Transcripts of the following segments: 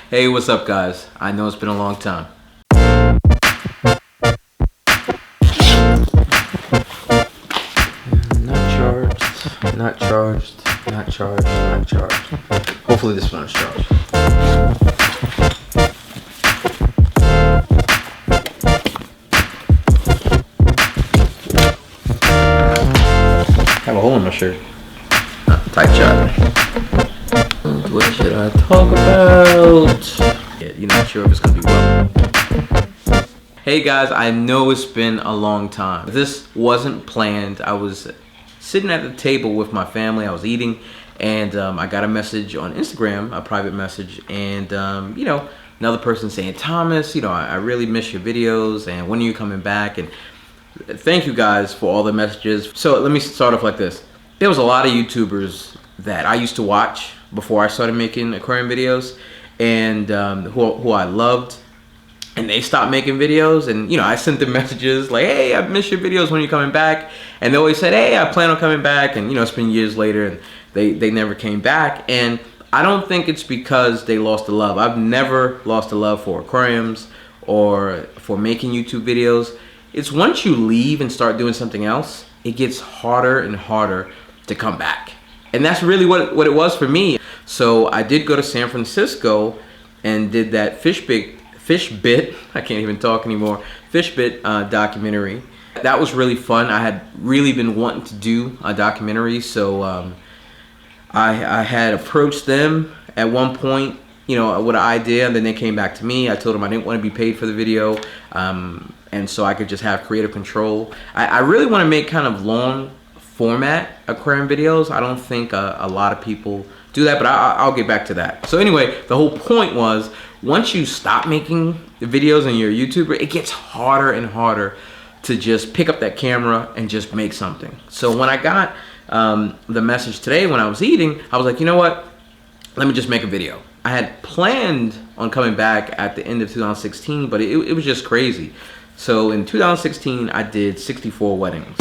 Hey, what's up, guys? I know it's been a long time. Not charged. Hopefully this one is charged. Have a hole in my shirt. Tight shot. What should I talk about? Yeah, you're not sure if it's gonna be well. Hey guys, I know it's been a long time. This wasn't planned. I was sitting at the table with my family. I was eating, and I got a message on Instagram, a private message, and another person saying, Thomas, I really miss your videos, and when are you coming back? And thank you guys for all the messages. So let me start off like this. There was a lot of YouTubers that I used to watch before I started making aquarium videos, and who I loved, and they stopped making videos, and I sent them messages like, hey, I miss your videos, when are you coming back? And they always said, hey, I plan on coming back, and it's been years later, and they never came back. And I don't think it's because they lost the love. I've never lost the love for aquariums or for making YouTube videos. It's once you leave and start doing something else, it gets harder and harder to come back. And that's really what it was for me. So I did go to San Francisco and did that fish bit, I can't even talk anymore, fish bit documentary. That was really fun. I had really been wanting to do a documentary, so I had approached them at one point, with an idea, and then they came back to me. I told them I didn't want to be paid for the video, and so I could just have creative control. I really want to make kind of long format aquarium videos. I don't think a lot of people do that, but I'll get back to that. So anyway, the whole point was, once you stop making the videos and you're a YouTuber, it gets harder and harder to just pick up that camera and just make something. So when I got the message today when I was eating, I was like, you know what? Let me just make a video. I had planned on coming back at the end of 2016, but it was just crazy. So in 2016, I did 64 weddings.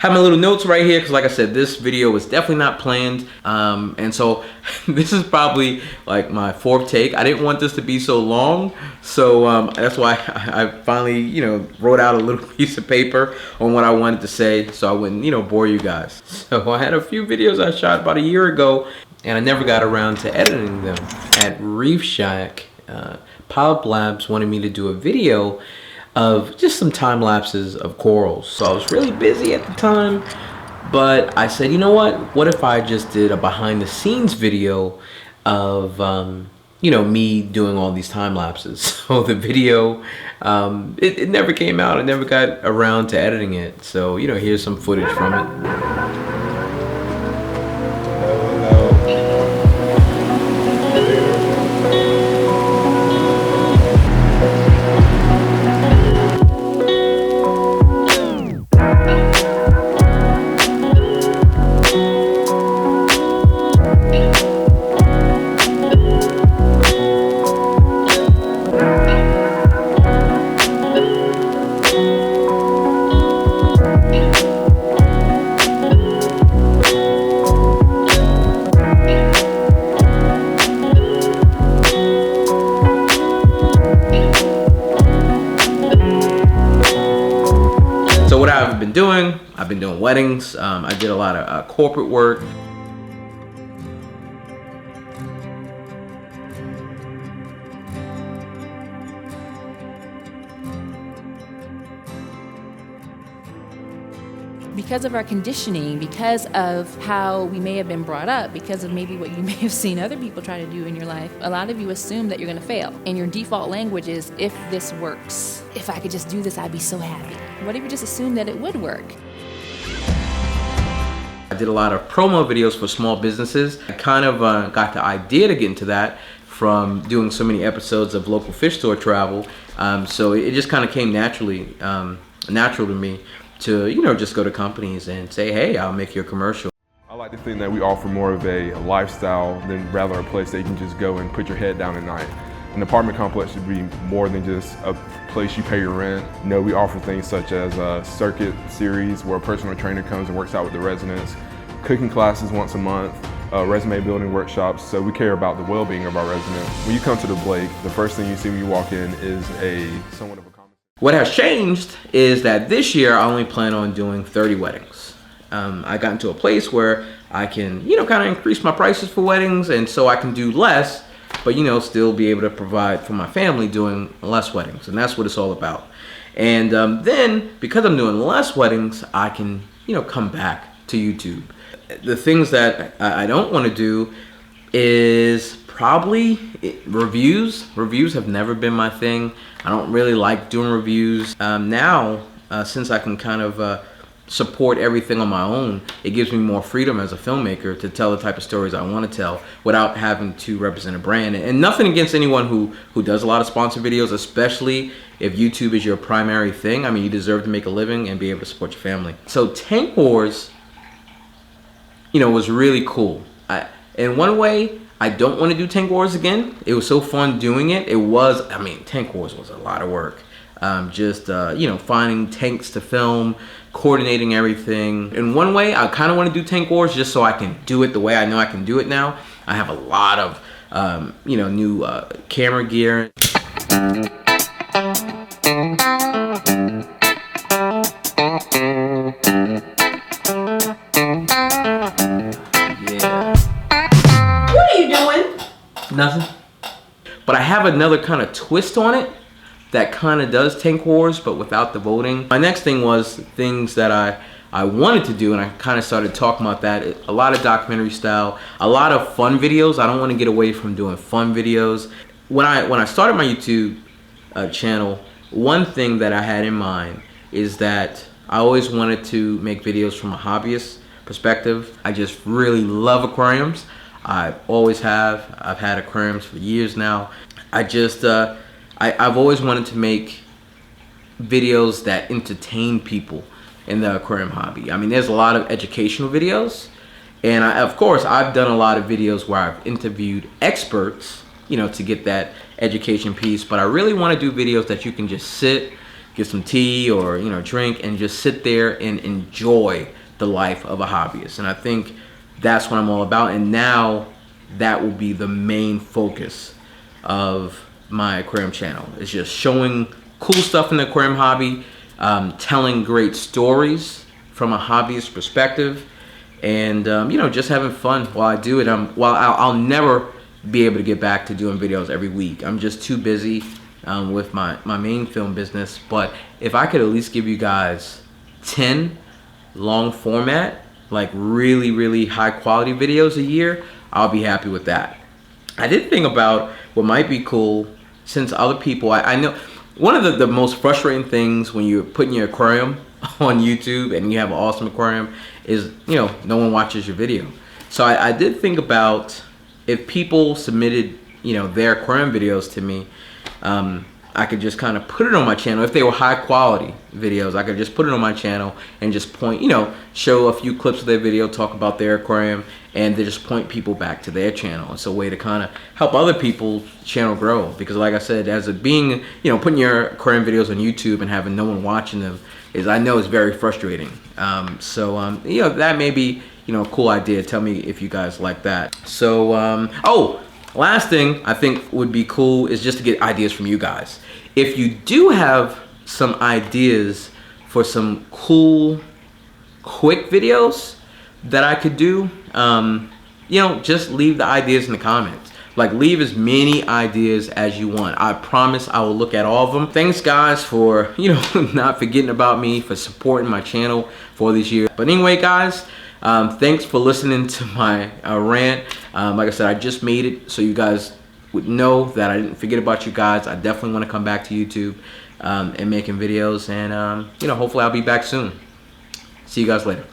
Have my little notes right here, because like I said, this video was definitely not planned, and so this is probably like my fourth take. I didn't want this to be so long, so that's why I finally wrote out a little piece of paper on what I wanted to say, so I wouldn't bore you guys. So I had a few videos I shot about a year ago, and I never got around to editing them. At Reef Shack, Polyp Labs wanted me to do a video of just some time lapses of corals. So I was really busy at the time, but I said, you know what if I just did a behind the scenes video of me doing all these time lapses. So the video, it never came out. I never got around to editing it, so here's some footage from it. So what I've been doing weddings. I did a lot of corporate work. because of our conditioning, because of how we may have been brought up, because of maybe what you may have seen other people try to do in your life, a lot of you assume that you're going to fail. And your default language is, if this works, if I could just do this, I'd be so happy. What if you just assume that it would work? I did a lot of promo videos for small businesses. I kind of got the idea to get into that from doing so many episodes of local fish store travel. So it just kind of came natural to me to, you know, just go to companies and say, hey, I'll make you a commercial. I like to think that we offer more of a lifestyle than rather a place that you can just go and put your head down at night. An apartment complex should be more than just a place you pay your rent. You know, we offer things such as a circuit series where a personal trainer comes and works out with the residents, cooking classes once a month, resume building workshops, so we care about the well-being of our residents. When you come to the Blake, the first thing you see when you walk in is somewhat of a comment. What has changed is that this year I only plan on doing 30 weddings. I got into a place where I can, you know, kind of increase my prices for weddings, and so I can do less, but, you know, still be able to provide for my family doing less weddings, and that's what it's all about. And then, because I'm doing less weddings, I can, you know, come back to YouTube. The things that I don't want to do is probably reviews. Reviews have never been my thing. I don't really like doing reviews. Now, since I can kind of support everything on my own, it gives me more freedom as a filmmaker to tell the type of stories I want to tell without having to represent a brand. And nothing against anyone who does a lot of sponsor videos, especially if YouTube is your primary thing. I mean, you deserve to make a living and be able to support your family. So Tank Wars, you know, was really cool. In one way, I don't want to do Tank Wars again. It was so fun doing it. I mean, Tank Wars was a lot of work. You know, finding tanks to film, coordinating everything. In one way, I kind of want to do Tank Wars just so I can do it the way I know I can do it now. I have a lot of, you know, new camera gear. Nothing. But I have another kind of twist on it that kind of does Tank Wars, but without the voting. My next thing was things that I wanted to do, and I kind of started talking about that. A lot of documentary style, a lot of fun videos. I don't want to get away from doing fun videos. When I started my YouTube channel, one thing that I had in mind is that I always wanted to make videos from a hobbyist perspective. I just really love aquariums. I always have. I've had aquariums for years now. I've always wanted to make videos that entertain people in the aquarium hobby. I mean, there's a lot of educational videos, and of course, I've done a lot of videos where I've interviewed experts, you know, to get that education piece. But I really want to do videos that you can just sit, get some tea or, you know, drink, and just sit there and enjoy the life of a hobbyist. And I think that's what I'm all about, and now that will be the main focus of my aquarium channel. It's just showing cool stuff in the aquarium hobby, telling great stories from a hobbyist perspective, and you know, just having fun while I do it. I'll never be able to get back to doing videos every week. I'm just too busy with my main film business. But if I could at least give you guys 10 long format, like really high quality videos a year, I'll be happy with that. I did think about what might be cool, since other people, I know one of the most frustrating things when you're putting your aquarium on YouTube and you have an awesome aquarium is, you know, no one watches your video. So I did think about if people submitted, you know, their aquarium videos to me, I could just kind of put it on my channel. If they were high quality videos, I could just put it on my channel and just point, you know, show a few clips of their video, talk about their aquarium, and they just point people back to their channel. It's a way to kind of help other people's channel grow. Because like I said, as a being, you know, putting your aquarium videos on YouTube and having no one watching them I know is very frustrating. You know, that may be, you know, a cool idea. Tell me if you guys like that. So, last thing I think would be cool is just to get ideas from you guys. If you do have some ideas for some cool, quick videos that I could do, you know, just leave the ideas in the comments. Like, leave as many ideas as you want. I promise I will look at all of them. Thanks guys for, you know, not forgetting about me, for supporting my channel for this year. But anyway guys, thanks for listening to my rant. Like I said, I just made it so you guys would know that I didn't forget about you guys. I definitely want to come back to YouTube and making videos, and you know, hopefully I'll be back soon. See you guys later.